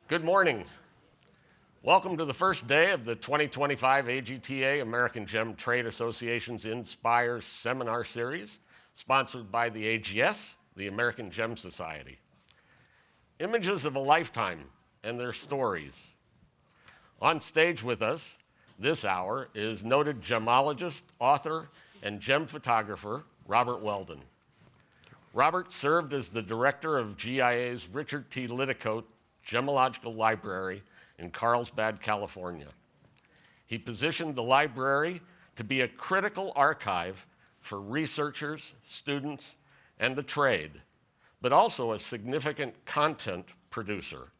Good morning. Welcome to the first day of the 2025 AGTA, American Gem Trade Association's Inspire Seminar Series, sponsored by the AGS, the American Gem Society. Images of a lifetime and their stories. On stage with us this hour is noted gemologist, author, and gem photographer Robert Weldon. Robert served as the director of GIA's Richard T. Lidicote Gemological Library in Carlsbad, California. He positioned the library to be a critical archive for researchers, students, and the trade, but also a significant content producer.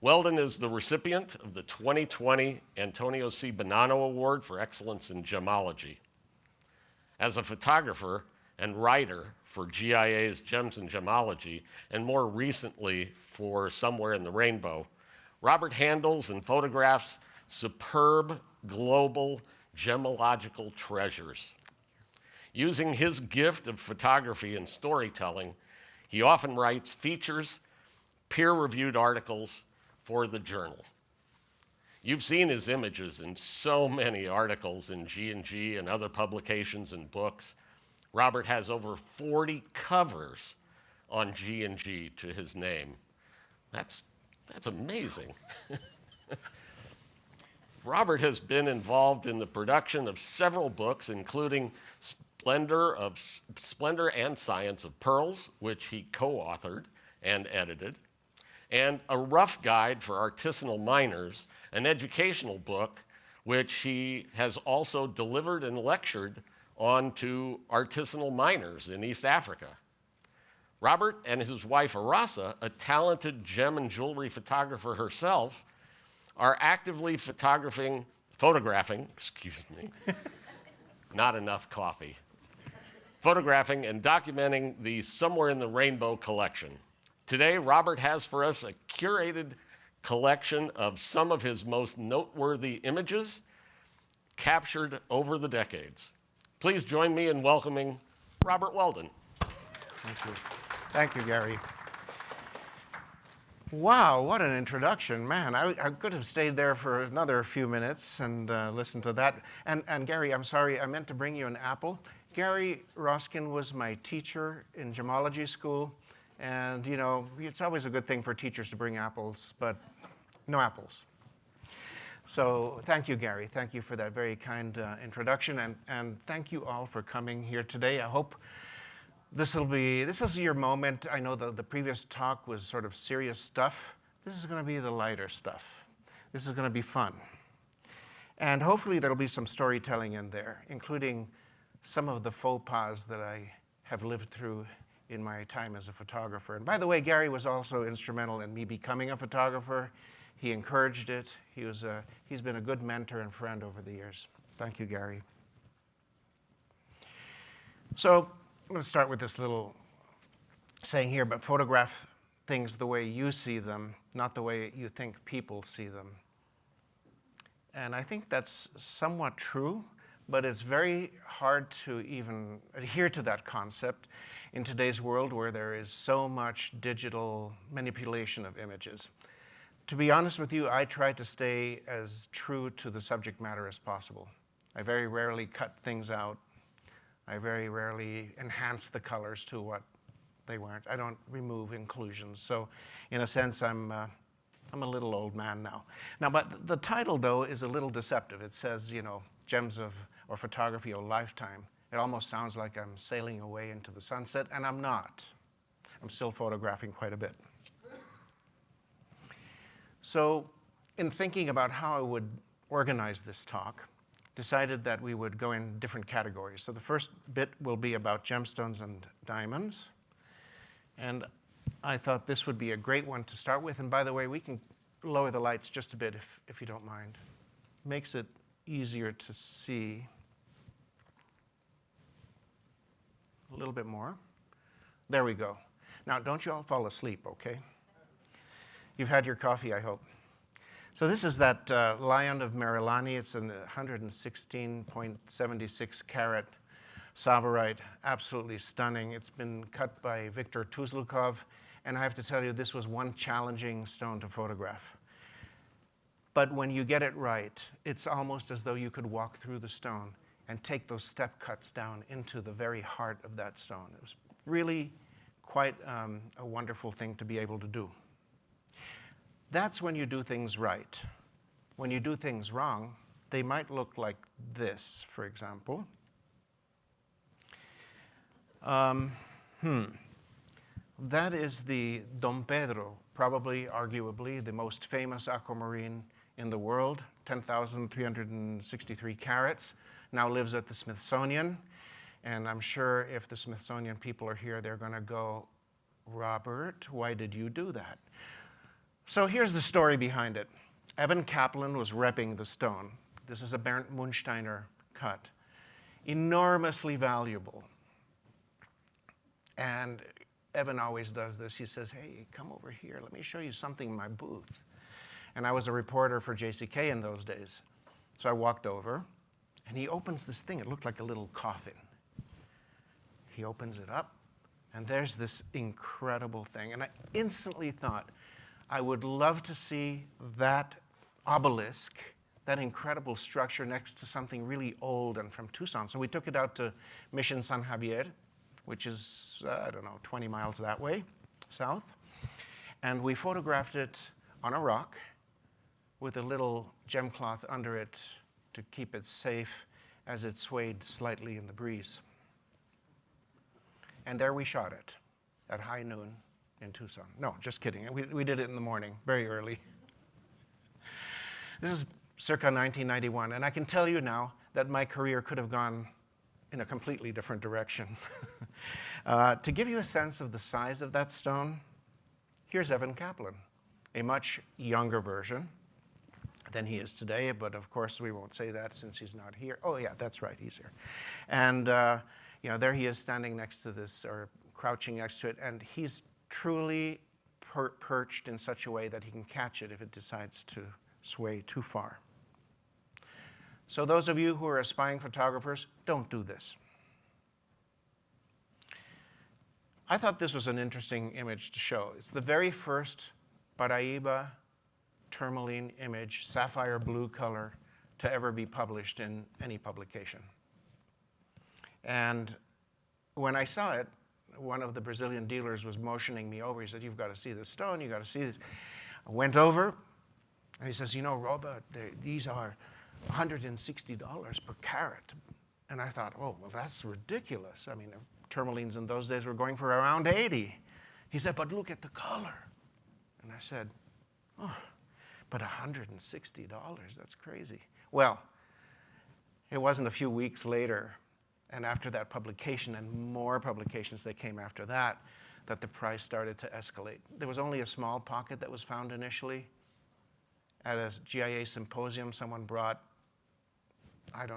Weldon is the recipient of the 2020 Antonio C. Bonanno Award for Excellence in Gemology. As a photographer and writer for GIA's Gems and Gemology, and more recently for Somewhere in the Rainbow, Robert handles and photographs superb global gemological treasures. Using his gift of photography and storytelling, he often writes features, peer-reviewed articles for the journal. You've seen his images in so many articles in G&G and other publications and books. Robert has over 40 covers on G&G to his name. That's amazing. Robert has been involved in the production of several books, including Splendor and Science of Pearls, which he co-authored and edited, and A Rough Guide for Artisanal Miners, an educational book which he has also delivered and lectured on to artisanal miners in East Africa. Robert and his wife Arasa, a talented gem and jewelry photographer herself, are actively photographing, not enough coffee, photographing and documenting the Somewhere in the Rainbow collection. Today, Robert has for us a curated collection of some of his most noteworthy images captured over the decades. Please join me in welcoming Robert Weldon. Thank you. Thank you, Gary. Wow, what an introduction. Man, I could have stayed there for another few minutes and listened to that. And Gary, I'm sorry, I meant to bring you an apple. Gary Roskin was my teacher in gemology school. And, you know, it's always a good thing for teachers to bring apples, but no apples. So thank you, Gary. Thank you for that very kind introduction, and thank you all for coming here today. I hope this is your moment. I know the previous talk was sort of serious stuff. This is going to be the lighter stuff. This is going to be fun. And hopefully there'll be some storytelling in there, including some of the faux pas that I have lived through in my time as a photographer. And by the way, Gary was also instrumental in me becoming a photographer. He encouraged it. He's been a good mentor and friend over the years. Thank you, Gary. So I'm going to start with this little saying here, but photograph things the way you see them, not the way you think people see them. And I think that's somewhat true, but it's very hard to even adhere to that concept in today's world where there is so much digital manipulation of images. To be honest with you, I try to stay as true to the subject matter as possible. I very rarely cut things out. I very rarely enhance the colors to what they weren't. I don't remove inclusions. So in a sense, I'm a little old man now. Now, but the title, though, is a little deceptive. It says, you know, Gems or Photography of a Lifetime. It almost sounds like I'm sailing away into the sunset, and I'm not. I'm still photographing quite a bit. So in thinking about how I would organize this talk, decided that we would go in different categories. So the first bit will be about gemstones and diamonds. And I thought this would be a great one to start with. And by the way, we can lower the lights just a bit if you don't mind. Makes it easier to see. A little bit more. There we go. Now, don't you all fall asleep, okay? You've had your coffee, I hope. So this is that Lion of Merilani. It's a 116.76 carat Tsavorite, absolutely stunning. It's been cut by Viktor Tuzlukov, And I have to tell you, this was one challenging stone to photograph. But when you get it right, it's almost as though you could walk through the stone and take those step cuts down into the very heart of that stone. It was really quite a wonderful thing to be able to do. That's when you do things right. When you do things wrong, they might look like this, for example. That is the Dom Pedro, probably, arguably, the most famous aquamarine in the world, 10,363 carats, now lives at the Smithsonian. And I'm sure if the Smithsonian people are here, they're going to go, Robert, why did you do that? So here's the story behind it. Evan Kaplan was repping the stone. This is a Bernd Munsteiner cut. Enormously valuable. And Evan always does this. He says, hey, come over here. Let me show you something in my booth. And I was a reporter for JCK in those days. So I walked over, and he opens this thing. It looked like a little coffin. He opens it up, and there's this incredible thing. And I instantly thought, I would love to see that obelisk, that incredible structure next to something really old and from Tucson. So we took it out to Mission San Javier, which is, 20 miles that way, south. And we photographed it on a rock with a little gem cloth under it to keep it safe as it swayed slightly in the breeze. And there we shot it at high noon in Tucson. No, just kidding. We did it in the morning, very early. This is circa 1991, and I can tell you now that my career could have gone in a completely different direction. To give you a sense of the size of that stone, here's Evan Kaplan, a much younger version than he is today, but of course we won't say that since he's not here. Oh yeah, that's right, he's here. And there he is standing next to this, or crouching next to it, and he's truly perched in such a way that he can catch it if it decides to sway too far. So those of you who are aspiring photographers, don't do this. I thought this was an interesting image to show. It's the very first Paraiba tourmaline image, sapphire blue color, to ever be published in any publication. And when I saw it, one of the Brazilian dealers was motioning me over. He said, you've got to see this stone, you've got to see this. I went over, and he says, Robert, these are $160 per carat. And I thought, oh, well, that's ridiculous. I mean, tourmalines in those days were going for around 80. He said, but look at the color. And I said, oh, but $160, that's crazy. Well, it wasn't a few weeks later, and after that publication and more publications that came after that, that the price started to escalate. There was only a small pocket that was found initially. At a GIA symposium, someone brought,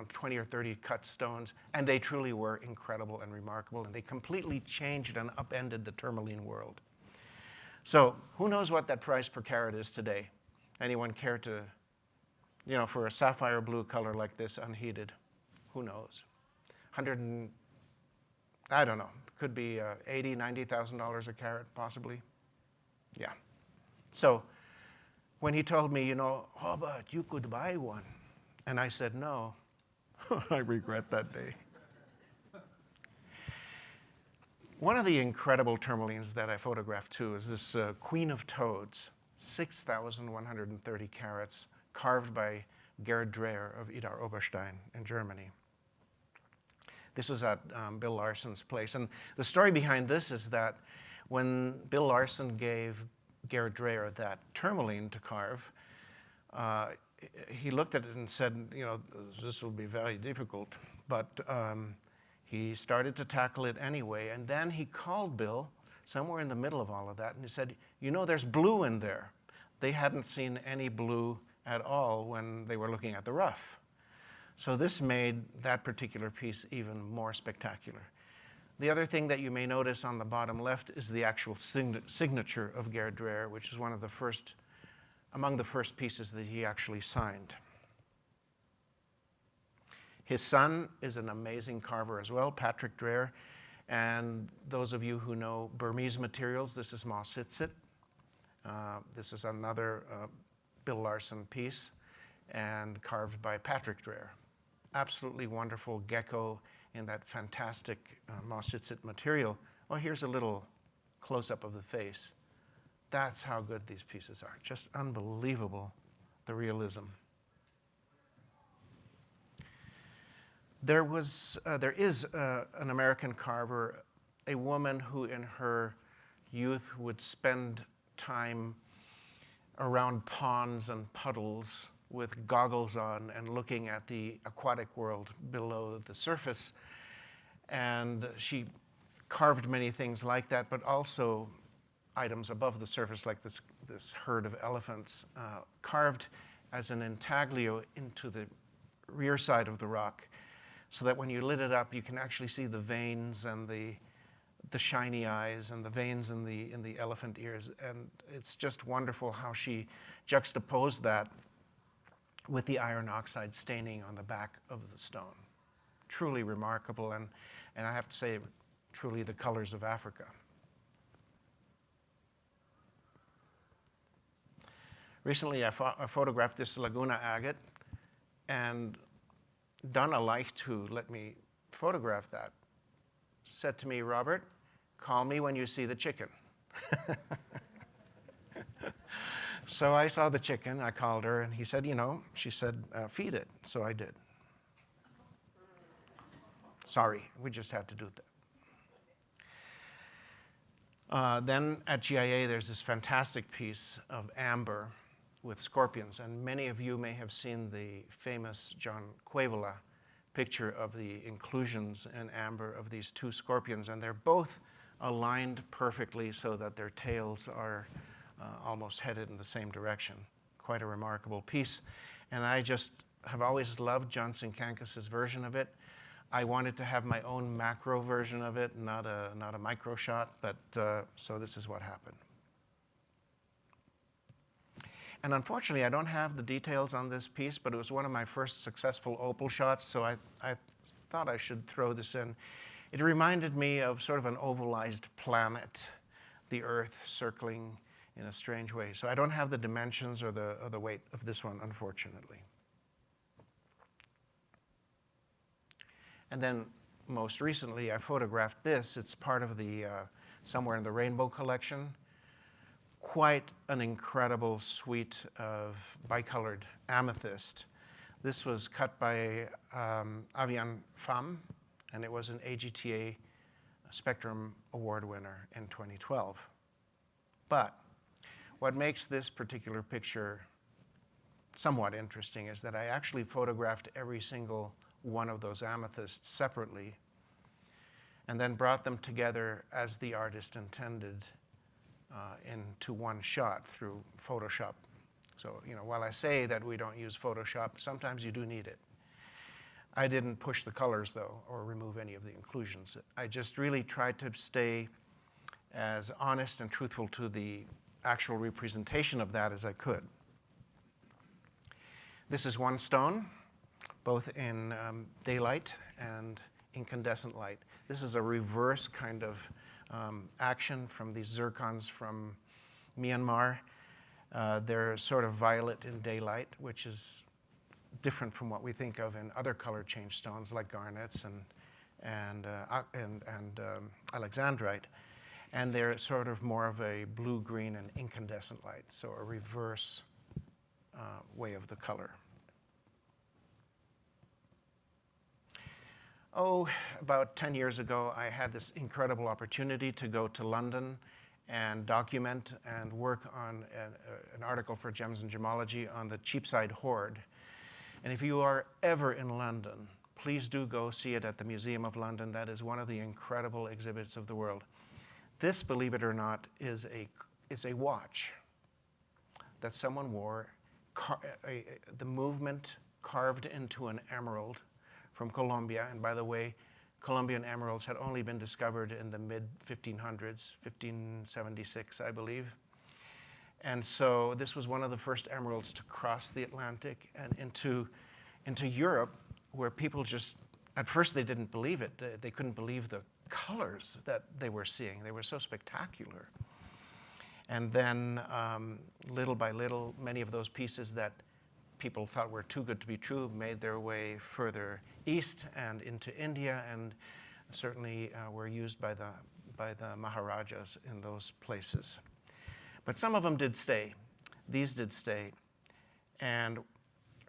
20 or 30 cut stones, and they truly were incredible and remarkable, and they completely changed and upended the tourmaline world. So who knows what that price per carat is today? Anyone care to, for a sapphire blue color like this, unheated? Who knows? Could be $80,000, $90,000 a carat, possibly. Yeah. So when he told me, Robert, you could buy one. And I said, no. I regret that day. One of the incredible tourmalines that I photographed too is this Queen of Toads, 6,130 carats, carved by Gerhard Dreher of Idar Oberstein in Germany. This was at Bill Larson's place. And the story behind this is that when Bill Larson gave Gerhard Dreher that tourmaline to carve, he looked at it and said, this will be very difficult. But he started to tackle it anyway. And then he called Bill somewhere in the middle of all of that, and he said, there's blue in there. They hadn't seen any blue at all when they were looking at the rough. So this made that particular piece even more spectacular. The other thing that you may notice on the bottom left is the actual signature of Gerhard Dreher, which is among the first pieces that he actually signed. His son is an amazing carver as well, Patrick Dreher, And those of you who know Burmese materials, this is Mossitsit. This is another Bill Larson piece, and carved by Patrick Dreher. Absolutely wonderful gecko in that fantastic Mossitsit material. Well, here's a little close-up of the face. That's how good these pieces are. Just unbelievable, the realism. There is an American carver, a woman who in her youth would spend time around ponds and puddles with goggles on and looking at the aquatic world below the surface. And she carved many things like that, but also items above the surface, like this herd of elephants, carved as an intaglio into the rear side of the rock, so that when you lit it up, you can actually see the veins and the shiny eyes and the veins in the elephant ears. And it's just wonderful how she juxtaposed that with the iron oxide staining on the back of the stone. Truly remarkable, and I have to say, truly the colors of Africa. Recently, I photographed this Laguna agate, and Donna liked to let me photograph that. Said to me, Robert, call me when you see the chicken. So I saw the chicken, I called her, and she said, feed it. So I did. Sorry, we just had to do that. Then at GIA, there's this fantastic piece of amber with scorpions, and many of you may have seen the famous John Quaveala picture of the inclusions in amber of these two scorpions, and they're both aligned perfectly so that their tails are almost headed in the same direction. Quite a remarkable piece, and I just have always loved Johnson Kankas's version of it. I wanted to have my own macro version of it, not a micro shot, but so this is what happened. And unfortunately, I don't have the details on this piece, but it was one of my first successful opal shots, so I thought I should throw this in. It reminded me of sort of an ovalized planet, the Earth circling in a strange way. So I don't have the dimensions or the weight of this one, unfortunately. And then most recently, I photographed this. It's part of the Somewhere in the Rainbow collection. Quite an incredible suite of bicolored amethyst. This was cut by Avian Pham, and it was an AGTA Spectrum Award winner in 2012. But what makes this particular picture somewhat interesting is that I actually photographed every single one of those amethysts separately and then brought them together as the artist intended into one shot through Photoshop. So, while I say that we don't use Photoshop, sometimes you do need it. I didn't push the colors, though, or remove any of the inclusions. I just really tried to stay as honest and truthful to the actual representation of that as I could. This is one stone, both in daylight and incandescent light. This is a reverse kind of action from these zircons from Myanmar. They're sort of violet in daylight, which is different from what we think of in other color change stones like garnets and alexandrite. And they're sort of more of a blue-green and incandescent light, so a reverse way of the color. About 10 years ago, I had this incredible opportunity to go to London and document and work on an article for Gems and Gemology on the Cheapside Hoard. And if you are ever in London, please do go see it at the Museum of London. That is one of the incredible exhibits of the world. This, believe it or not, is a watch that someone wore, the movement carved into an emerald from Colombia. And by the way, Colombian emeralds had only been discovered in the mid-1500s, 1576, I believe. And so this was one of the first emeralds to cross the Atlantic and into Europe, where people just, at first they didn't believe it. They couldn't believe the colors that they were seeing. They were so spectacular. And then little by little, many of those pieces that people thought were too good to be true made their way further east and into India, and certainly were used by the Maharajas in those places. But some of them did stay. These did stay. And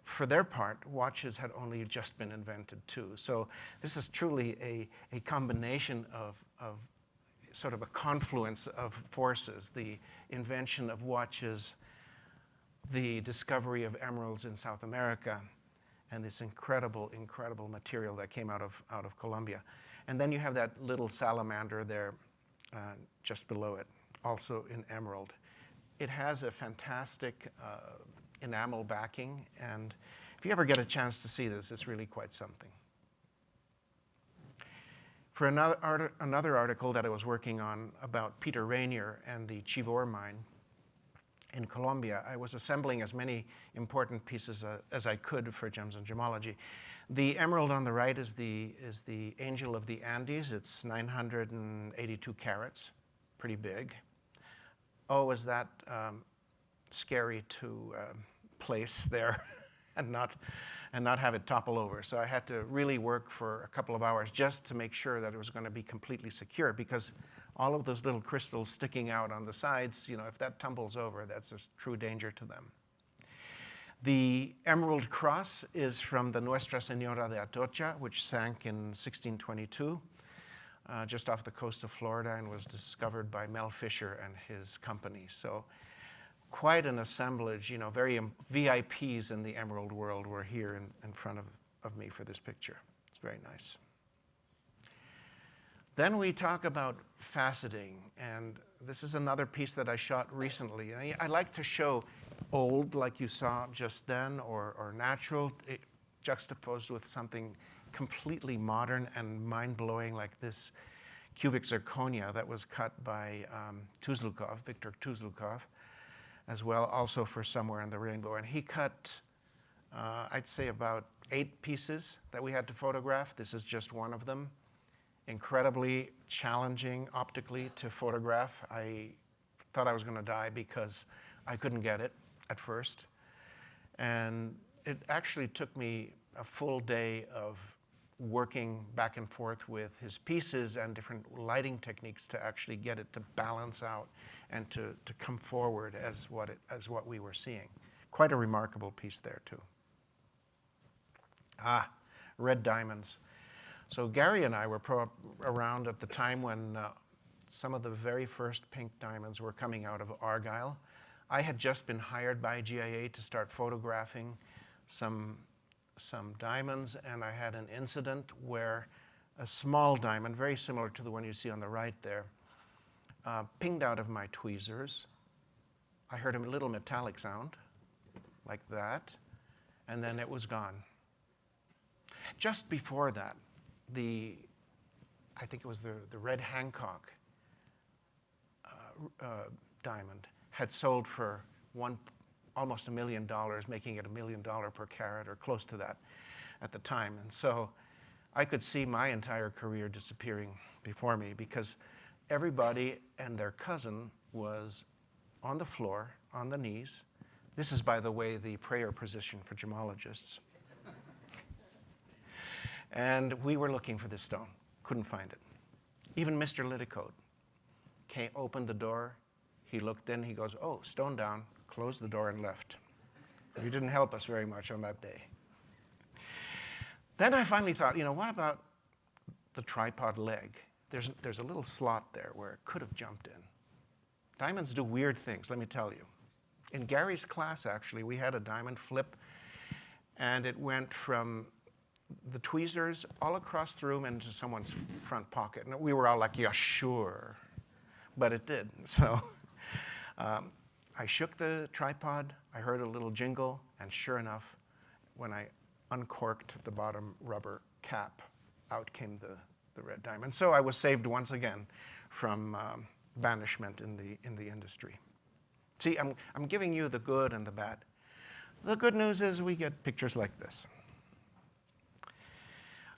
for their part, watches had only just been invented too. So this is truly a combination of sort of a confluence of forces, the invention of watches, the discovery of emeralds in South America, and this incredible, incredible material that came out of Colombia. And then you have that little salamander there just below it, also in emerald. It has a fantastic enamel backing, and if you ever get a chance to see this, it's really quite something. For another article that I was working on about Peter Rainier and the Chivor mine in Colombia, I was assembling as many important pieces as I could for Gems and Gemology. The emerald on the right is the Angel of the Andes. It's 982 carats, pretty big. Oh, is that scary to place there and not have it topple over. So I had to really work for a couple of hours just to make sure that it was going to be completely secure, because all of those little crystals sticking out on the sides, if that tumbles over, that's a true danger to them. The Emerald Cross is from the Nuestra Señora de Atocha, which sank in 1622, just off the coast of Florida, and was discovered by Mel Fisher and his company. So quite an assemblage, very VIPs in the emerald world were here in front of me for this picture. It's very nice. Then we talk about faceting, and this is another piece that I shot recently. I like to show old, like you saw just then, or natural, juxtaposed with something completely modern and mind-blowing, like this cubic zirconia that was cut by Victor Tuzlukov, as well, also for Somewhere in the Rainbow. And he cut, I'd say, about 8 pieces that we had to photograph. This is just one of them. Incredibly challenging optically to photograph. I thought I was going to die because I couldn't get it at first. And it actually took me a full day of working back and forth with his pieces and different lighting techniques to actually get it to balance out and to come forward as what we were seeing. Quite a remarkable piece there too. Red diamonds. So Gary and I were around at the time when some of the very first pink diamonds were coming out of Argyle. I had just been hired by GIA to start photographing some diamonds, and I had an incident where a small diamond, very similar to the one you see on the right there, pinged out of my tweezers. I heard a little metallic sound, like that, and then it was gone. Just before that, I think it was the Red Hancock diamond had sold for almost $1 million, making it $1 million per carat or close to that at the time. And so I could see my entire career disappearing before me, because everybody and their cousin was on the floor, on the knees. This is, by the way, the prayer position for gemologists. And we were looking for this stone, couldn't find it. Even Mr. Litticoat opened the door, he looked in, he goes, "Oh, stone down," closed the door and left. He didn't help us very much on that day. Then I finally thought, what about the tripod leg? There's a little slot there where it could have jumped in. Diamonds do weird things, let me tell you. In Gary's class, actually, we had a diamond flip, and it went from the tweezers all across the room into someone's front pocket. And we were all like, yeah, sure. But it did. So I shook the tripod, I heard a little jingle, and sure enough, when I uncorked the bottom rubber cap, out came the red diamond. So I was saved once again from banishment in the industry. See, I'm giving you the good and the bad. The good news is we get pictures like this.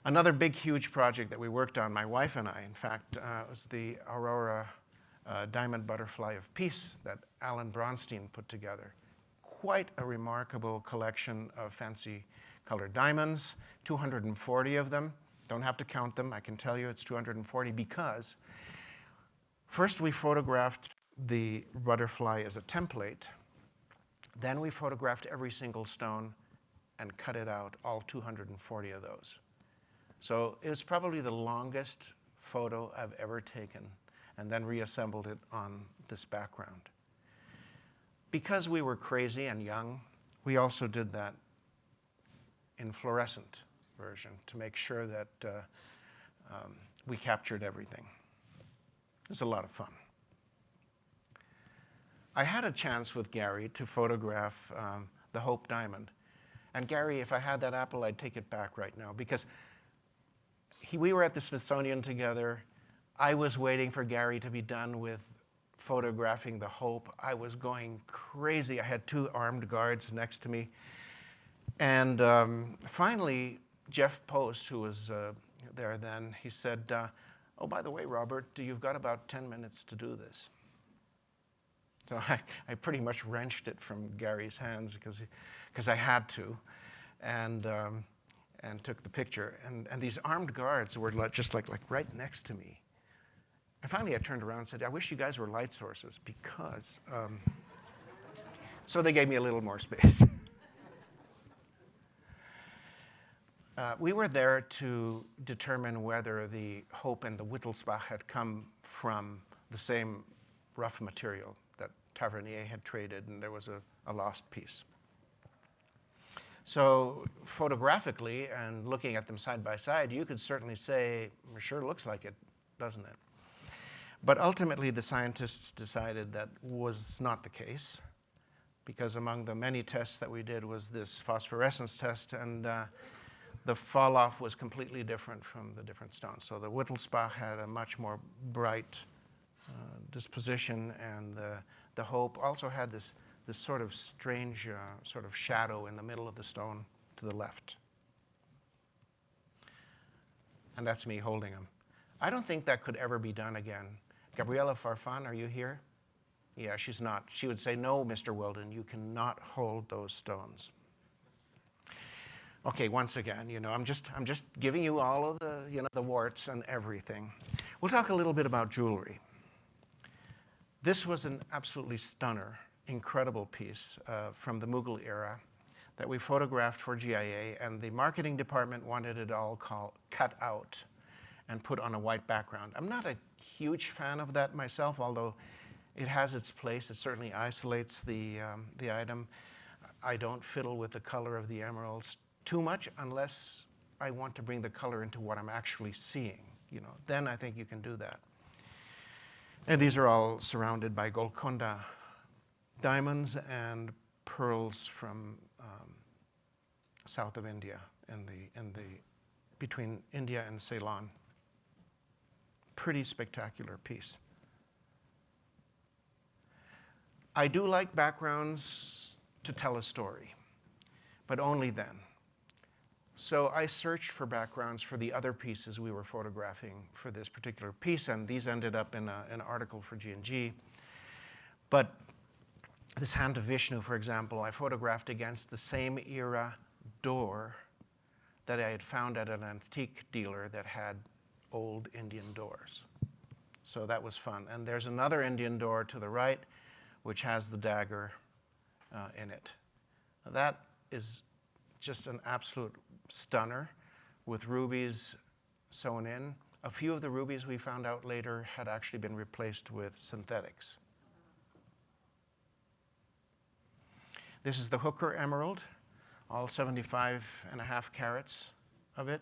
Another big, huge project that we worked on, my wife and I, in fact, was the Aurora Diamond Butterfly of Peace that Alan Bronstein put together. Quite a remarkable collection of fancy colored diamonds, 240 of them. Don't have to count them. I can tell you it's 240 because first we photographed the butterfly as a template. Then we photographed every single stone and cut it out, all 240 of those. So it was probably the longest photo I've ever taken, and then reassembled it on this background. Because we were crazy and young, we also did that in fluorescent version to make sure that we captured everything. It was a lot of fun. I had a chance with Gary to photograph the Hope Diamond. And Gary, if I had that apple, I'd take it back right now because we were at the Smithsonian together. I was waiting for Gary to be done with photographing the Hope. I was going crazy. I had 2 armed guards next to me. And finally, Jeff Post, who was there then, he said, oh, by the way, Robert, you've got about 10 minutes to do this. So I pretty much wrenched it from Gary's hands because I had to, and took the picture. And these armed guards were just like right next to me. And finally I turned around and said, I wish you guys were light sources because, so they gave me a little more space. We were there to determine whether the Hope and the Wittelsbach had come from the same rough material that Tavernier had traded, and there was a lost piece. So photographically and looking at them side by side, you could certainly say, it sure looks like it, doesn't it? But ultimately, the scientists decided that was not the case, because among the many tests that we did was this phosphorescence test, and the fall-off was completely different from the different stones. So the Wittelsbach had a much more bright disposition, and the Hope also had this sort of strange sort of shadow in the middle of the stone to the left. And that's me holding them. I don't think that could ever be done again. Gabriela Farfan, are you here? Yeah, she's not. She would say, no, Mr. Weldon, you cannot hold those stones. Okay, once again, I'm just giving you all of the, the warts and everything. We'll talk a little bit about jewelry. This was an absolutely stunner, incredible piece from the Mughal era that we photographed for GIA, and the marketing department wanted it all cut out and put on a white background. I'm not a huge fan of that myself, although it has its place. It certainly isolates the item. I don't fiddle with the color of the emeralds too much unless I want to bring the color into what I'm actually seeing. Then I think you can do that. And these are all surrounded by Golconda diamonds and pearls from south of India, between India and Ceylon. Pretty spectacular piece. I do like backgrounds to tell a story, but only then. So I searched for backgrounds for the other pieces we were photographing for this particular piece, and these ended up in an article for G&G. But this hand of Vishnu, for example, I photographed against the same era door that I had found at an antique dealer that had old Indian doors. So that was fun. And there's another Indian door to the right, which has the dagger in it. That is just an absolute stunner with rubies sewn in. A few of the rubies we found out later had actually been replaced with synthetics. This is the Hooker emerald, all 75.5 carats of it.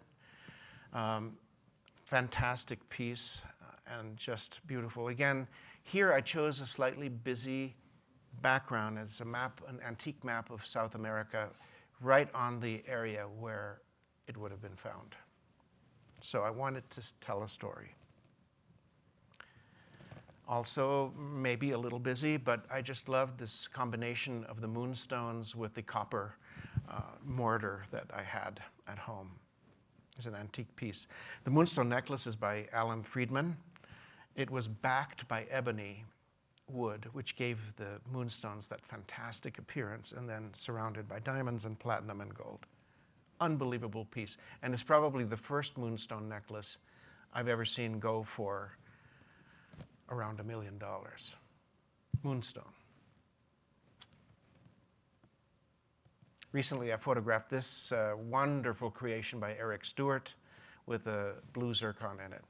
Fantastic piece and just beautiful. Again, here I chose a slightly busy background. It's a map, an antique map of South America, right on the area where it would have been found. So I wanted to tell a story. Also, maybe a little busy, but I just loved this combination of the moonstones with the copper mortar that I had at home. It's an antique piece. The moonstone necklace is by Alan Friedman. It was backed by ebony wood, which gave the moonstones that fantastic appearance, and then surrounded by diamonds and platinum and gold. Unbelievable piece. And it's probably the first moonstone necklace I've ever seen go for around $1 million. Moonstone. Recently, I photographed this wonderful creation by Eric Stewart with a blue zircon in it.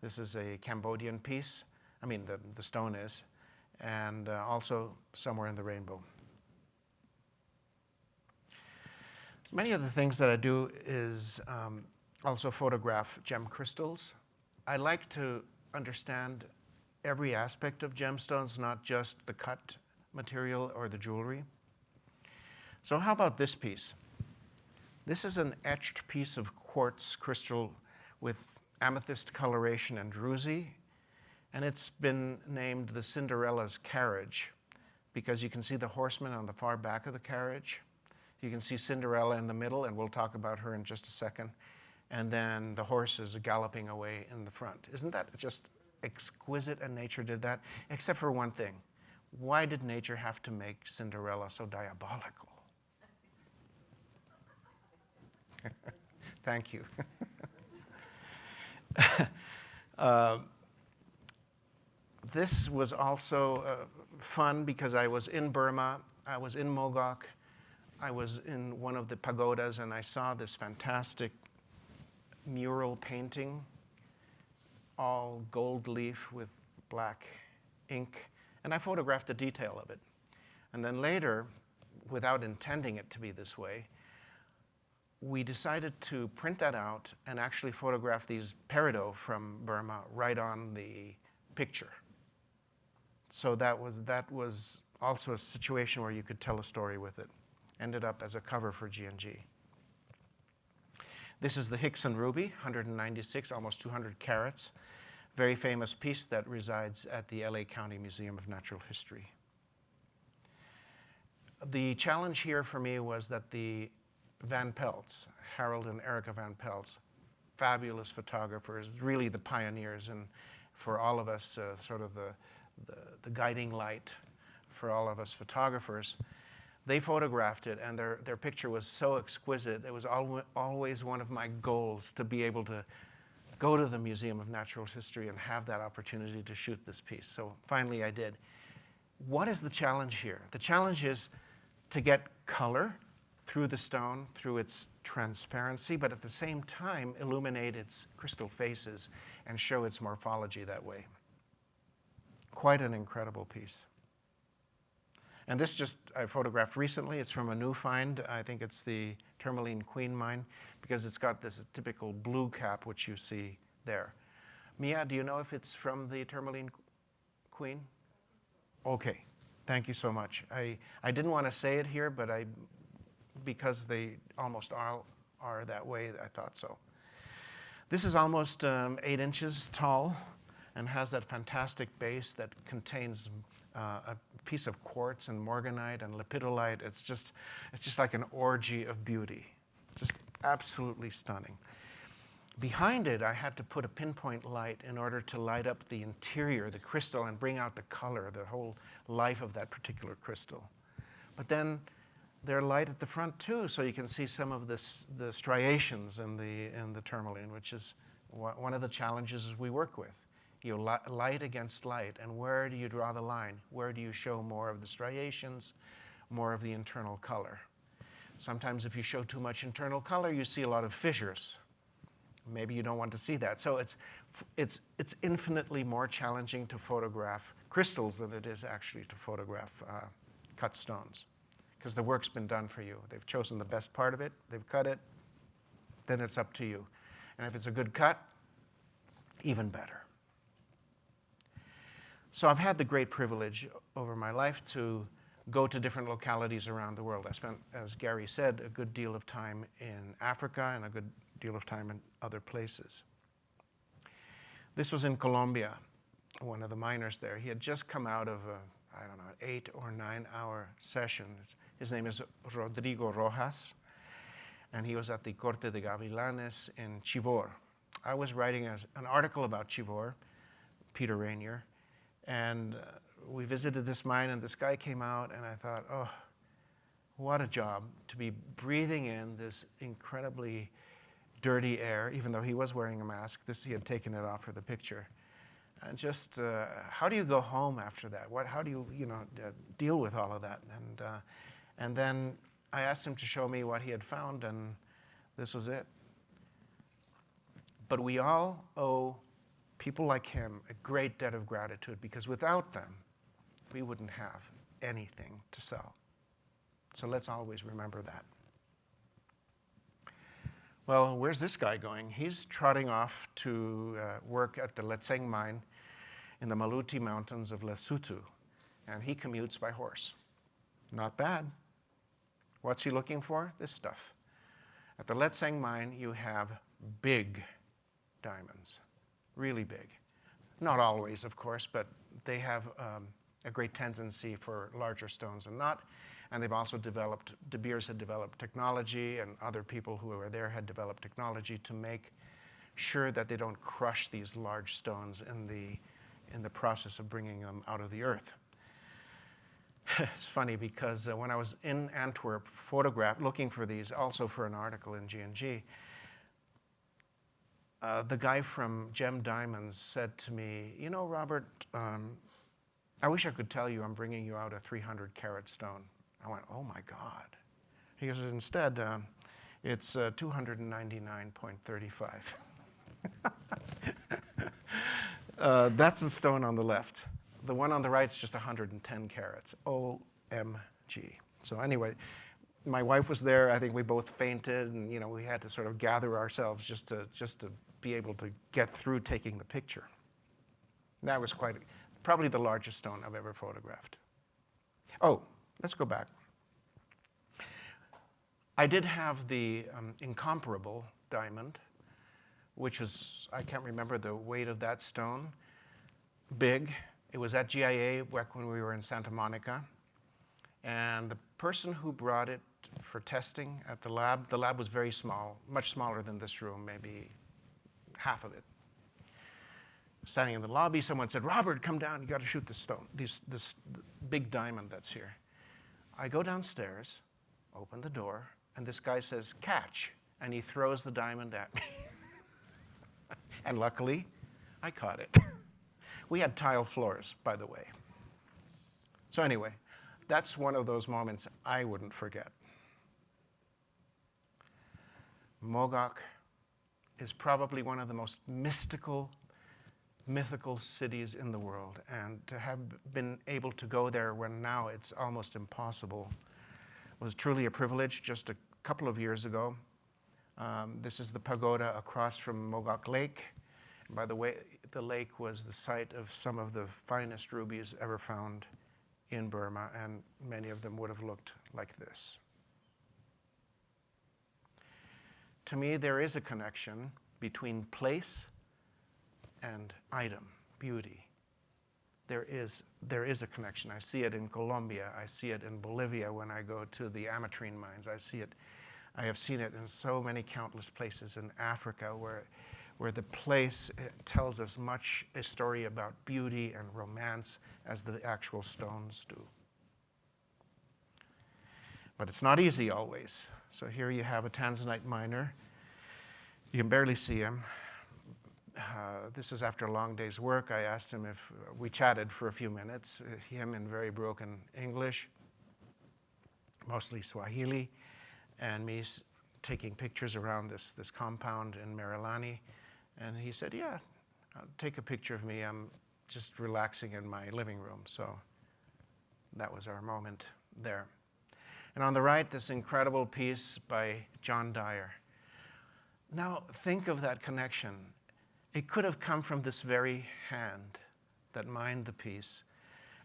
This is a Cambodian piece. I mean, the stone is, and also somewhere in the rainbow. Many of the things that I do is also photograph gem crystals. I like to understand every aspect of gemstones, not just the cut material or the jewelry. So how about this piece? This is an etched piece of quartz crystal with amethyst coloration and druzy, and it's been named the Cinderella's carriage because you can see the horseman on the far back of the carriage. You can see Cinderella in the middle, and we'll talk about her in just a second, and then the horses galloping away in the front. Isn't that just exquisite, and nature did that? Except for one thing. Why did nature have to make Cinderella so diabolical? Thank you. This was also fun because I was in Burma, I was in Mogok, I was in one of the pagodas, and I saw this fantastic mural painting, all gold leaf with black ink, and I photographed the detail of it. And then later, without intending it to be this way, we decided to print that out and actually photograph these peridot from Burma right on the picture. So that was also a situation where you could tell a story with it. Ended up as a cover for G&G. This is the Hickson ruby, 196, almost 200 carats. Very famous piece that resides at the LA County Museum of Natural History. The challenge here for me was that the Van Pelts, Harold and Erica Van Pelts, fabulous photographers, really the pioneers, and for all of us, sort of the guiding light for all of us photographers. They photographed it, and their picture was so exquisite. It was always one of my goals to be able to go to the Museum of Natural History and have that opportunity to shoot this piece. So finally I did. What is the challenge here? The challenge is to get color through the stone, through its transparency, but at the same time illuminate its crystal faces and show its morphology that way. Quite an incredible piece. And this I photographed recently. It's from a new find. I think it's the Tourmaline Queen mine, because it's got this typical blue cap, which you see there. Mia, do you know if it's from the Tourmaline Queen? Okay, thank you so much. I didn't want to say it here, but because they almost all are that way, I thought so. This is almost 8 inches tall and has that fantastic base that contains a piece of quartz and morganite and lepidolite. It's just like an orgy of beauty. Just absolutely stunning. Behind it, I had to put a pinpoint light in order to light up the interior, the crystal, and bring out the color, the whole life of that particular crystal. But then there's light at the front too, so you can see some of the striations in the tourmaline, which is one of the challenges we work with. You light against light, and where do you draw the line? Where do you show more of the striations, more of the internal color? Sometimes if you show too much internal color, you see a lot of fissures. Maybe you don't want to see that. So it's infinitely more challenging to photograph crystals than it is actually to photograph cut stones, because the work's been done for you. They've chosen the best part of it, they've cut it, then it's up to you. And if it's a good cut, even better. So I've had the great privilege over my life to go to different localities around the world. I spent, as Gary said, a good deal of time in Africa and a good deal of time in other places. This was in Colombia, one of the miners there. He had just come out of a, 8 or 9 hour session. His name is Rodrigo Rojas. and he was at the Corte de Gavilanes in Chivor. I was writing an article about Chivor, Peter Rainier, and we visited this mine, and this guy came out, and I thought, oh, what a job to be breathing in this incredibly dirty air, even though he was wearing a mask. He had taken it off for the picture. And just, how do you go home after that? How do you, deal with all of that? And then I asked him to show me what he had found, and this was it. But we all owe people like him a great debt of gratitude, because without them, we wouldn't have anything to sell. So let's always remember that. Well, where's this guy going? He's trotting off to work at the Letseng mine in the Maluti Mountains of Lesotho, and he commutes by horse. Not bad. What's he looking for? This stuff. At the Letseng mine, you have big diamonds, really big. Not always, of course, but they have a great tendency for larger stones and not. And they've also developed, De Beers had developed technology, and other people who were there had developed technology to make sure that they don't crush these large stones in the process of bringing them out of the earth. It's funny because when I was in Antwerp looking for these, also for an article in G&G, the guy from Gem Diamonds said to me, Robert, I wish I could tell you I'm bringing you out a 300-carat stone. I went, oh my God. He goes, instead, it's 299.35. That's the stone on the left. The one on the right is just 110 carats. OMG. So anyway, my wife was there. I think we both fainted, and we had to sort of gather ourselves just to be able to get through taking the picture. That was probably the largest stone I've ever photographed. Oh, let's go back. I did have the incomparable diamond, which was, I can't remember the weight of that stone. Big. It was at GIA back when we were in Santa Monica. And the person who brought it for testing at the lab was very small, much smaller than this room, maybe half of it. Standing in the lobby, someone said, Robert, come down, you got to shoot this stone, this big diamond that's here. I go downstairs, open the door, and this guy says, catch, and he throws the diamond at me. And luckily, I caught it. We had tile floors, by the way. So anyway, that's one of those moments I wouldn't forget. Mogok is probably one of the most mythical cities in the world, and to have been able to go there when now it's almost impossible was truly a privilege. Just a couple of years ago, this is the pagoda across from Mogok Lake. And by the way, the lake was the site of some of the finest rubies ever found in Burma, and many of them would have looked like this. To me, there is a connection between place and item, beauty. There is a connection. I see it in Colombia. I see it in Bolivia when I go to the ametrine mines. I have seen it in so many countless places in Africa where the place tells as much a story about beauty and romance as the actual stones do. But it's not easy always. So here you have a Tanzanite miner. You can barely see him. This is after a long day's work. I asked him if we chatted for a few minutes, him in very broken English, mostly Swahili, and me taking pictures around this compound in Marilani. And he said, yeah, take a picture of me. I'm just relaxing in my living room. So that was our moment there. And on the right, this incredible piece by John Dyer. Now, think of that connection. It could have come from this very hand that mined the piece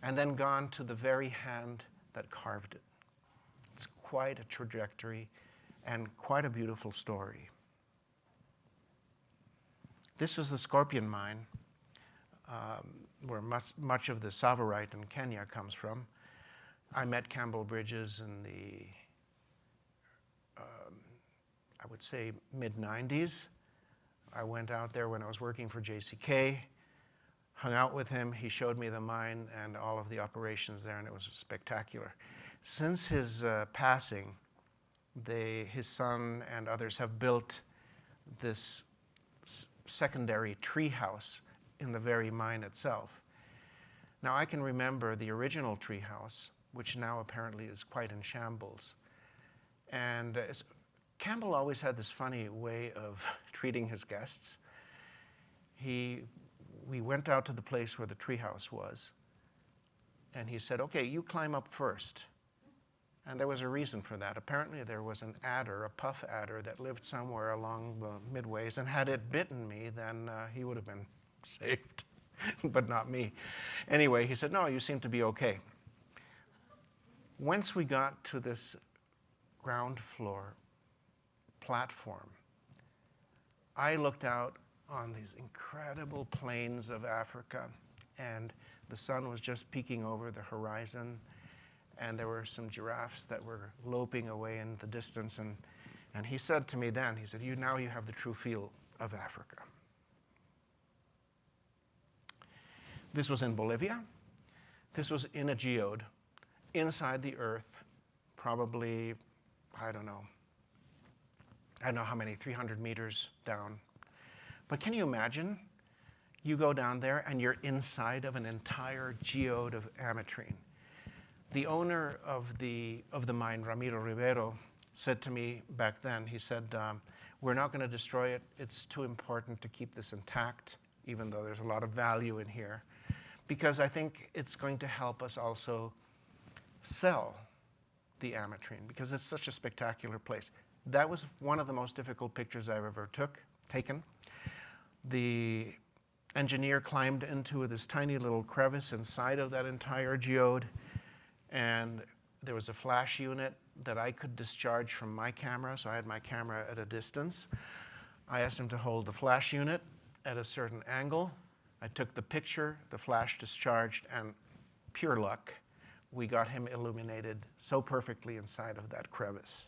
and then gone to the very hand that carved it. It's quite a trajectory and quite a beautiful story. This was the Scorpion mine, where much of the Savarite in Kenya comes from. I met Campbell Bridges in the I would say, mid-90s. I went out there when I was working for JCK, hung out with him. He showed me the mine and all of the operations there, and it was spectacular. Since his passing, his son and others have built this secondary tree house in the very mine itself. Now, I can remember the original tree house, which now apparently is quite in shambles. And Campbell always had this funny way of treating his guests. We went out to the place where the treehouse was, and he said, "Okay, you climb up first." And there was a reason for that. Apparently there was an adder, a puff adder, that lived somewhere along the midways, and had it bitten me, then he would have been saved, but not me. Anyway, he said, "No, you seem to be okay." Once we got to this ground floor platform, I looked out on these incredible plains of Africa, and the sun was just peeking over the horizon, and there were some giraffes that were loping away in the distance, and he said to me then, he said, now you have the true feel of Africa." This was in Bolivia. This was in a geode, inside the earth, probably, I don't know how many, 300 meters down. But can you imagine? You go down there and you're inside of an entire geode of ametrine. The owner of the mine, Ramiro Ribeiro, said to me back then, he said, "We're not going to destroy it. It's too important to keep this intact, even though there's a lot of value in here, because I think it's going to help us also sell the ametrine, because it's such a spectacular place." That was one of the most difficult pictures I've ever taken. The engineer climbed into this tiny little crevice inside of that entire geode, and there was a flash unit that I could discharge from my camera, so I had my camera at a distance. I asked him to hold the flash unit at a certain angle. I took the picture, the flash discharged, and pure luck, we got him illuminated so perfectly inside of that crevice.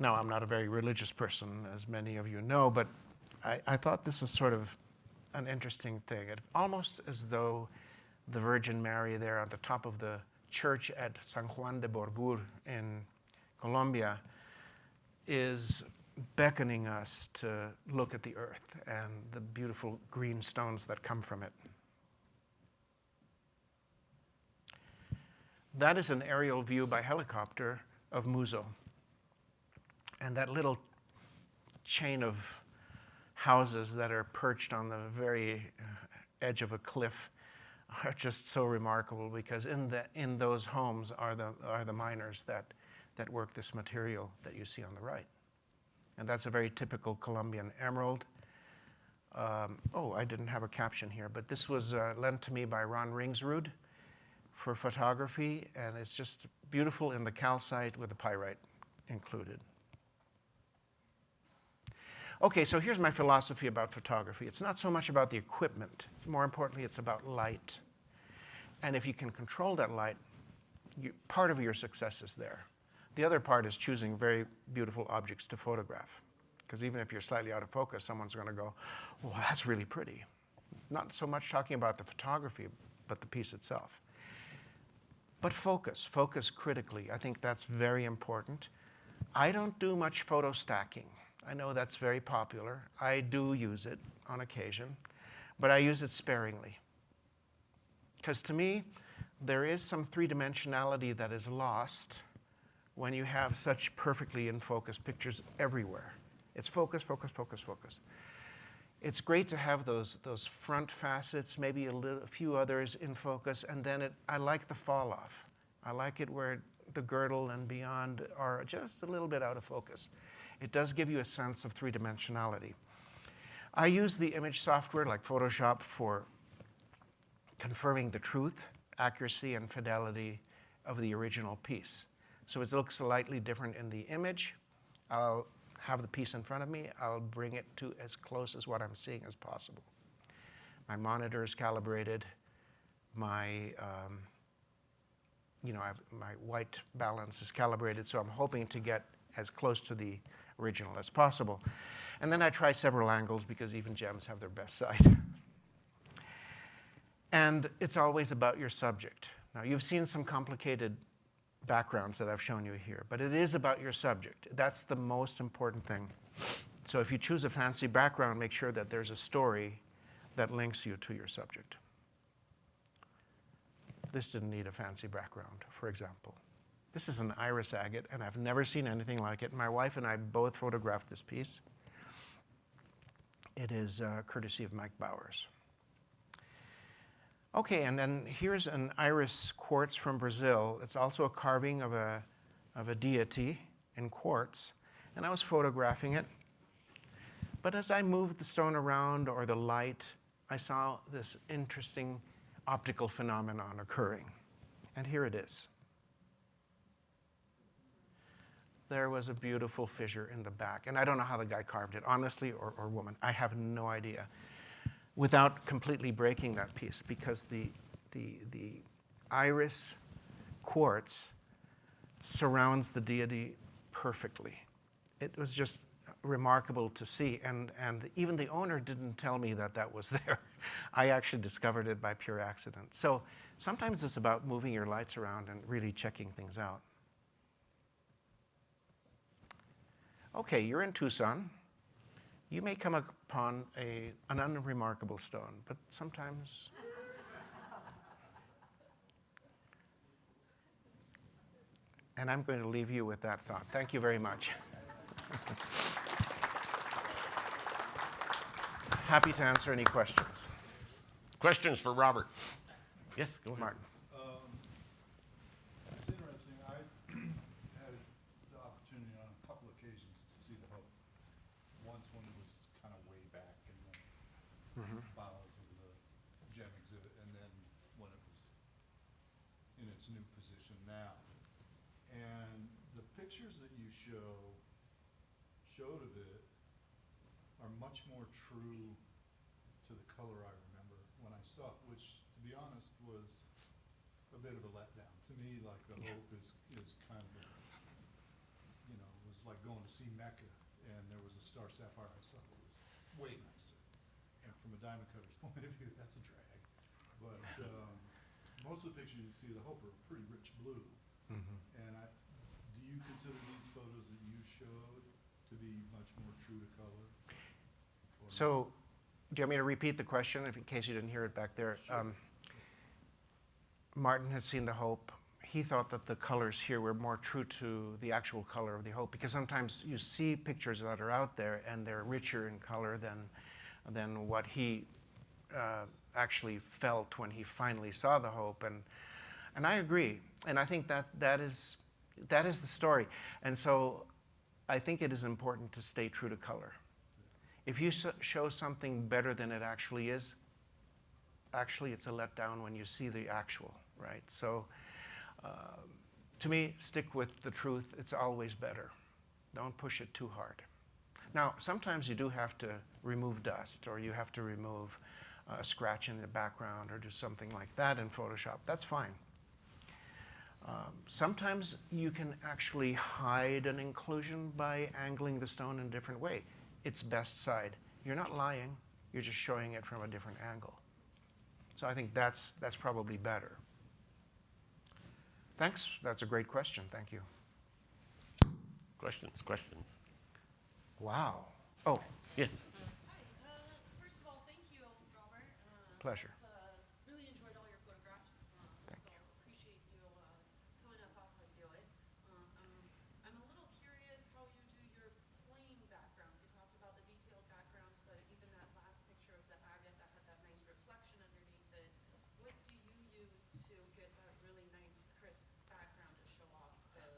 Now, I'm not a very religious person, as many of you know, but I thought this was sort of an interesting thing. It's almost as though the Virgin Mary there at the top of the church at San Juan de Borbur in Colombia is beckoning us to look at the earth and the beautiful green stones that come from it. That is an aerial view by helicopter of Muzo. And that little chain of houses that are perched on the very edge of a cliff are just so remarkable, because in those homes are the miners that work this material that you see on the right. And that's a very typical Colombian emerald. I didn't have a caption here, but this was lent to me by Ron Ringsrud for photography, and it's just beautiful in the calcite with the pyrite included. Okay, so here's my philosophy about photography. It's not so much about the equipment. More importantly, it's about light. And if you can control that light, part of your success is there. The other part is choosing very beautiful objects to photograph. Because even if you're slightly out of focus, someone's going to go, "Well, that's really pretty." Not so much talking about the photography, but the piece itself. But focus critically. I think that's very important. I don't do much photo stacking. I know that's very popular. I do use it on occasion, but I use it sparingly. Because to me, there is some three-dimensionality that is lost when you have such perfectly in focus pictures everywhere. It's focus, focus, focus, focus. It's great to have those front facets, maybe a few others in focus, and then I like the fall off. I like it where the girdle and beyond are just a little bit out of focus. It does give you a sense of three-dimensionality. I use the image software like Photoshop for confirming the truth, accuracy, and fidelity of the original piece. So it looks slightly different in the image. I'll have the piece in front of me. I'll bring it to as close as what I'm seeing as possible. My monitor is calibrated. My my white balance is calibrated, so I'm hoping to get as close to the original as possible. And then I try several angles because even gems have their best side. And it's always about your subject. Now, you've seen some complicated backgrounds that I've shown you here, but it is about your subject. That's the most important thing. So if you choose a fancy background, make sure that there's a story that links you to your subject. This didn't need a fancy background, for example. This is an iris agate, and I've never seen anything like it. My wife and I both photographed this piece. It is courtesy of Mike Bowers. Okay, and then here's an iris quartz from Brazil. It's also a carving of a deity in quartz, and I was photographing it. But as I moved the stone around or the light, I saw this interesting optical phenomenon occurring. And here it is. There was a beautiful fissure in the back. And I don't know how the guy carved it, honestly, or woman. I have no idea. Without completely breaking that piece, because the iris quartz surrounds the deity perfectly. It was just remarkable to see, and even the owner didn't tell me that that was there. I actually discovered it by pure accident. So sometimes it's about moving your lights around and really checking things out. Okay, you're in Tucson. You may come upon an unremarkable stone, but sometimes and I'm going to leave you with that thought. Thank you very much. Happy to answer any questions. Questions for Robert? Yes, go ahead. Martin. It's interesting. I had the opportunity on a couple occasions to see the Hope. Once when it was kind of way back in the files of the gem exhibit, and then when it was in its new position now. And the pictures that you showed of it are much more true to the color I remember when I saw it, which, to be honest, was a bit of a letdown. To me, like the Hope is kind of, it was like going to see Mecca, and there was a star sapphire I saw that was way nicer. And from a diamond cutter's point of view, that's a drag. But most of the pictures you see of the Hope are pretty rich blue. And do you consider these photos that you showed to be much more true to color? So, do you want me to repeat the question in case you didn't hear it back there? Sure. Martin has seen the Hope. He thought that the colors here were more true to the actual color of the Hope, because sometimes you see pictures that are out there and they're richer in color than what he actually felt when he finally saw the Hope. And I agree. And I think that is the story. And so I think it is important to stay true to color. If you show something better than it actually is, actually it's a letdown when you see the actual, right? So to me, stick with the truth. It's always better. Don't push it too hard. Now, sometimes you do have to remove dust, or you have to remove a scratch in the background, or do something like that in Photoshop. That's fine. Sometimes you can actually hide an inclusion by angling the stone in a different way. Its best side. You're not lying. You're just showing it from a different angle. So I think that's probably better. Thanks. That's a great question. Thank you. Questions? Wow. Oh, Yes. Hi. First of all, thank you, Robert. pleasure. Really enjoyed all your photographs. Thank so you. appreciate you telling us how to do it. I'm a little curious how you do your plain backgrounds. You talked about the detailed backgrounds, but even that last picture of the agate that had that nice reflection underneath it, what do you use to get that really nice, crisp background to show off the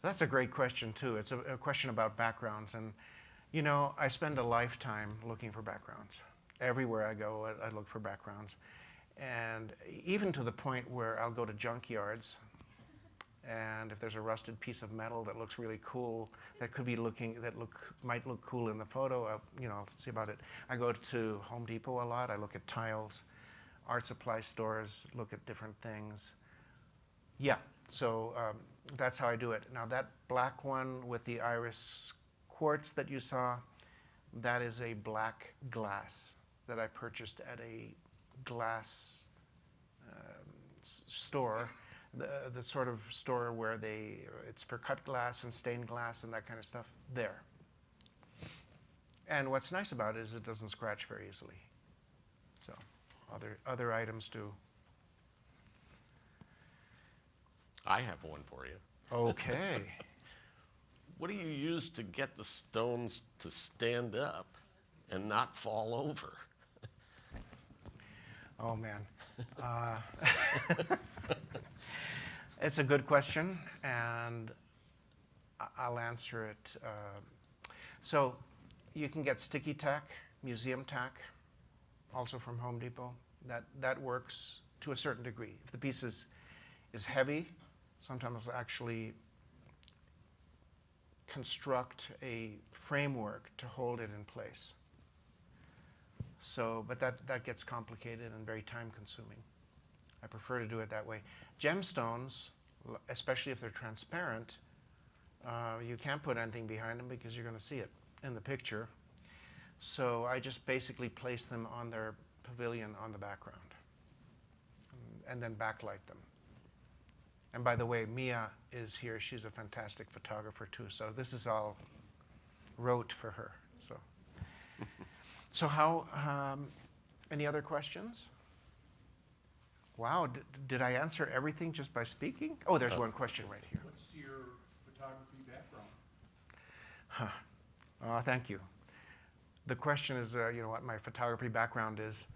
That's a great question, too. It's a question about backgrounds. And, I spend a lifetime looking for backgrounds. Everywhere I go, I look for backgrounds. And even to the point where I'll go to junkyards, and if there's a rusted piece of metal that looks really cool, might look cool in the photo, I'll see about it. I go to Home Depot a lot. I look at tiles, art supply stores, look at different things. Yeah, so that's how I do it. Now that black one with the iris quartz that you saw, that is a black glass that I purchased at a glass store, the sort of store where it's for cut glass and stained glass and that kind of stuff there. And what's nice about it is it doesn't scratch very easily. So other items do. I have one for you. Okay. What do you use to get the stones to stand up and not fall over? Oh, man. It's a good question, and I'll answer it. So you can get sticky tack, museum tack, also from Home Depot. That works to a certain degree. If the piece is heavy, sometimes I'll actually construct a framework to hold it in place. So, but that gets complicated and very time consuming. I prefer to do it that way. Gemstones, especially if they're transparent, you can't put anything behind them because you're going to see it in the picture. So I just basically place them on their pavilion on the background and then backlight them. And by the way, Mia is here. She's a fantastic photographer too. So this is all rote for her. So how, any other questions? Wow, did I answer everything just by speaking? Oh, there's one question right here. What's your photography background? Thank you. The question is, you know what my photography background is.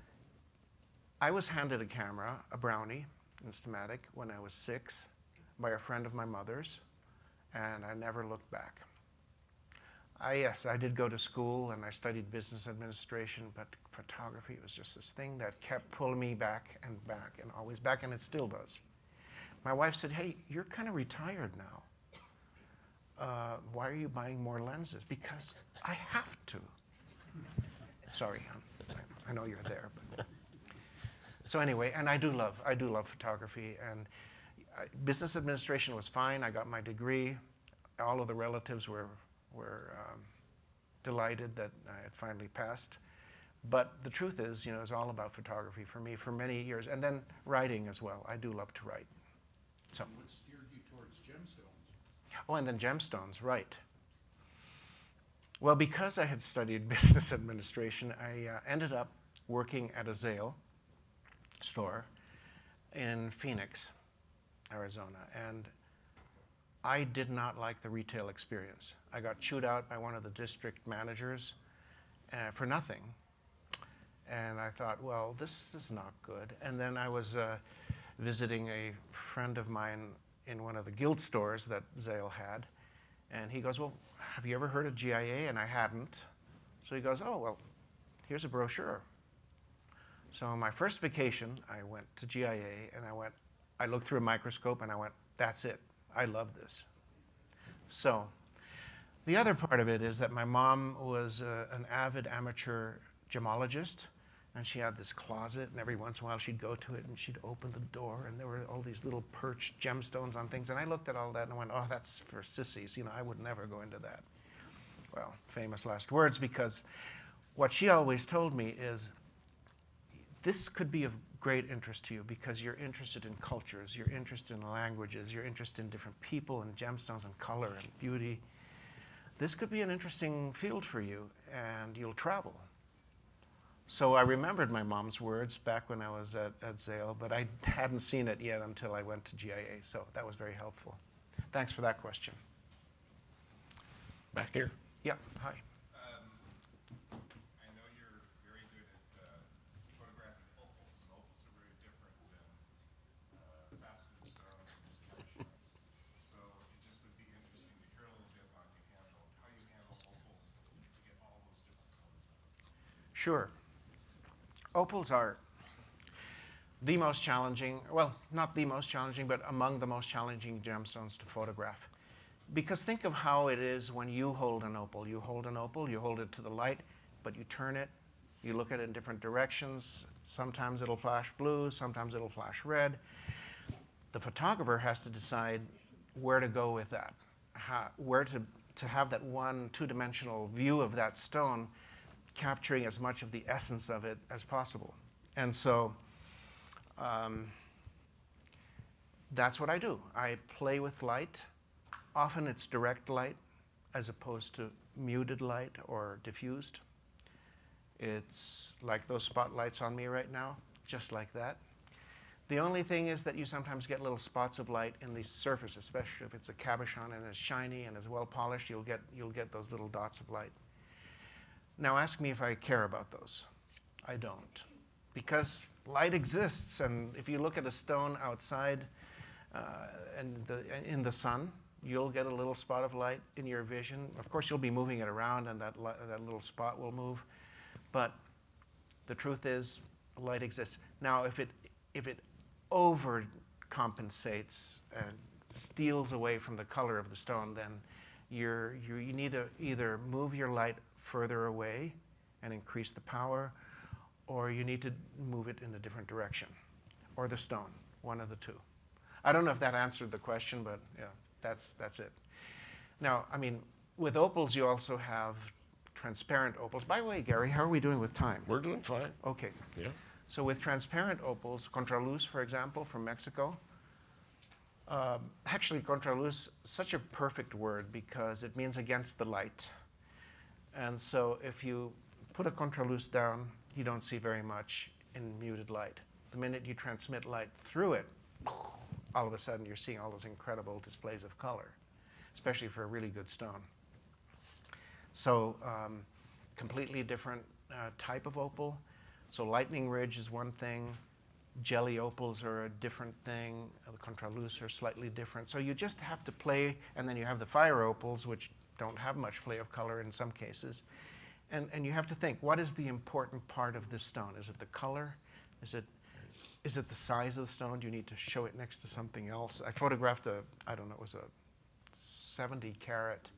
I was handed a camera, a Brownie Instamatic, when I was 6 by a friend of my mother's, and I never looked back. Yes, I did go to school and I studied business administration, but photography was just this thing that kept pulling me back and always back, and it still does. My wife said, "Hey, you're kind of retired now. Why are you buying more lenses?" Because I have to. Sorry, I know you're there. But. So anyway, and I do love photography, and business administration was fine. I got my degree. All of the relatives were delighted that I had finally passed. But the truth is, you know, it's all about photography for me for many years, and then writing as well. I do love to write. So. What steered you towards gemstones? Oh, and then gemstones, right. Well, because I had studied business administration, I ended up working at a Zale store in Phoenix, Arizona, and I did not like the retail experience. I got chewed out by one of the district managers for nothing. And I thought, well, this is not good. And then I was visiting a friend of mine in one of the guild stores that Zale had. And he goes, "Well, have you ever heard of GIA?" And I hadn't. So he goes, "Oh, well, here's a brochure." So on my first vacation, I went to GIA and I looked through a microscope and I went, "That's it. I love this." So the other part of it is that my mom was an avid amateur gemologist, and she had this closet, and every once in a while she'd go to it and she'd open the door and there were all these little perched gemstones on things, and I looked at all that and I went, "Oh, that's for sissies. You know, I would never go into that." Well, famous last words, because what she always told me is, this could be of great interest to you because you're interested in cultures, you're interested in languages, you're interested in different people and gemstones and color and beauty. This could be an interesting field for you, and you'll travel. So I remembered my mom's words back when I was at Zale, but I hadn't seen it yet until I went to GIA, so that was very helpful. Thanks for that question. Back here. Yeah, hi. I know you're very good at photographing opals, and opals are very different than faceted stones and just camera shots. So it just would be interesting to hear a little bit on how you handle opals to get all those different colors out. Sure. Opals are the most challenging, well, not the most challenging, but among the most challenging gemstones to photograph. Because think of how it is when you hold an opal. You hold an opal, you hold it to the light, but you turn it, you look at it in different directions. Sometimes it'll flash blue, sometimes it'll flash red. the photographer has to decide where to go with that, where to have that one two-dimensional view of that stone, capturing as much of the essence of it as possible. And so that's what I do. I play with light. Often it's direct light as opposed to muted light or diffused. It's like those spotlights on me right now, just like that. The only thing is that you sometimes get little spots of light in the surface, especially if it's a cabochon and it's shiny and it's well polished, you'll get those little dots of light. Now ask me if I care about those. I don't. Because light exists, and if you look at a stone outside in the sun, you'll get a little spot of light in your vision. Of course, you'll be moving it around and that little spot will move. But the truth is, light exists. Now, if it overcompensates and steals away from the color of the stone, then you need to either move your light further away and increase the power, or you need to move it in a different direction, or the stone, one of the two. I don't know if that answered the question, but yeah, that's it. Now, I mean, with opals, you also have transparent opals. By the way, Gary, how are we doing with time? We're doing fine. Okay. Yeah. So with transparent opals, contraluz, for example, from Mexico, actually contraluz, such a perfect word because it means against the light. And so if you put a contraluz down, you don't see very much in muted light. The minute you transmit light through it, all of a sudden you're seeing all those incredible displays of color, especially for a really good stone. So completely different type of opal. So lightning ridge is one thing. Jelly opals are a different thing. The contraluz are slightly different. So you just have to play, and then you have the fire opals, which don't have much play of color in some cases. And you have to think, what is the important part of this stone? Is it the color? Is it the size of the stone? Do you need to show it next to something else? I photographed it was a 70-carat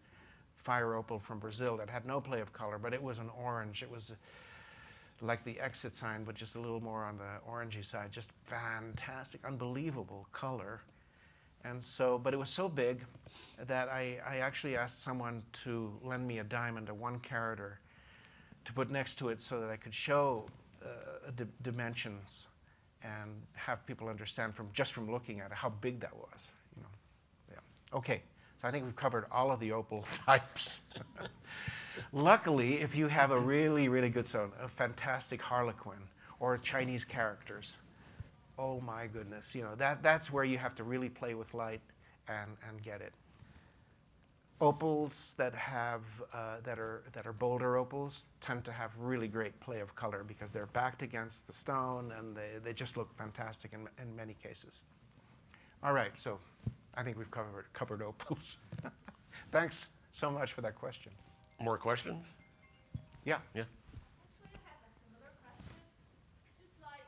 fire opal from Brazil that had no play of color, but it was an orange. It was like the exit sign, but just a little more on the orangey side. Just fantastic, unbelievable color. And so, but it was so big that I actually asked someone to lend me a diamond, a 1-carater, to put next to it so that I could show dimensions and have people understand from looking at it how big that was. Yeah. Okay. So I think we've covered all of the opal types. Luckily, if you have a really, really good stone, a fantastic harlequin or Chinese characters, oh my goodness, that's where you have to really play with light and get it. Opals that have that are bolder opals tend to have really great play of color because they're backed against the stone and they just look fantastic in many cases. All right, so I think we've covered opals. Thanks so much for that question. More questions? Yeah. Yeah. Actually, I have a similar question. Just like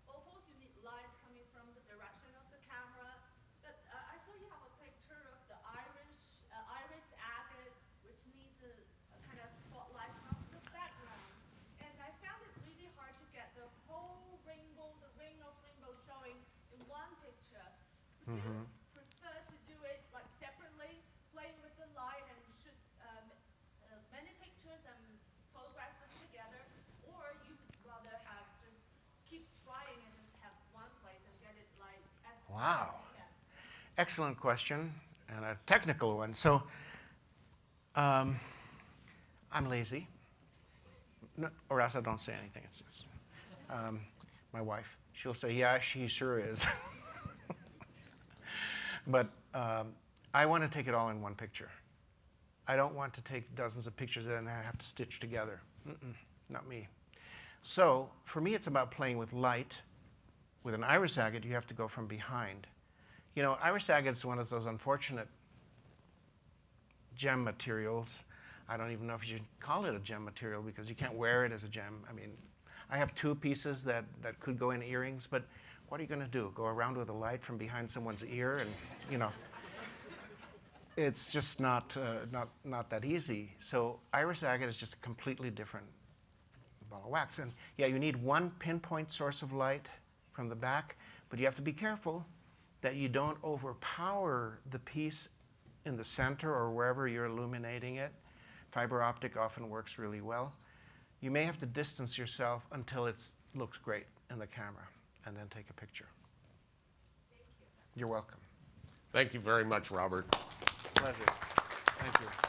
opals, you need lights coming from the direction of the camera. But I saw you have a picture of the iris agate, which needs a kind of spotlight from the background. And I found it really hard to get the whole rainbow, the ring of rainbow showing in one picture. Would you prefer to do it like separately, playing with the light and shoot many pictures and photograph them together, or you would rather have just keep trying and just have one place and get it like as Wow. as you can? Excellent question and a technical one. So I'm lazy, no, or else I don't say anything. It's my wife. She'll say, yeah, she sure is. But I want to take it all in one picture. I don't want to take dozens of pictures and I have to stitch together. Not me. So for me, it's about playing with light. With an iris agate, you have to go from behind. Iris agate is one of those unfortunate gem materials. I don't even know if you should call it a gem material because you can't wear it as a gem. I mean, I have 2 pieces that could go in earrings, but what are you going to do? Go around with a light from behind someone's ear? And, it's just not that easy. So iris agate is just a completely different ball of wax. And yeah, you need one pinpoint source of light from the back, but you have to be careful that you don't overpower the piece in the center or wherever you're illuminating it. Fiber optic often works really well. You may have to distance yourself until it looks great in the camera, and then take a picture. Thank you. You're welcome. Thank you very much, Robert. Pleasure. Thank you.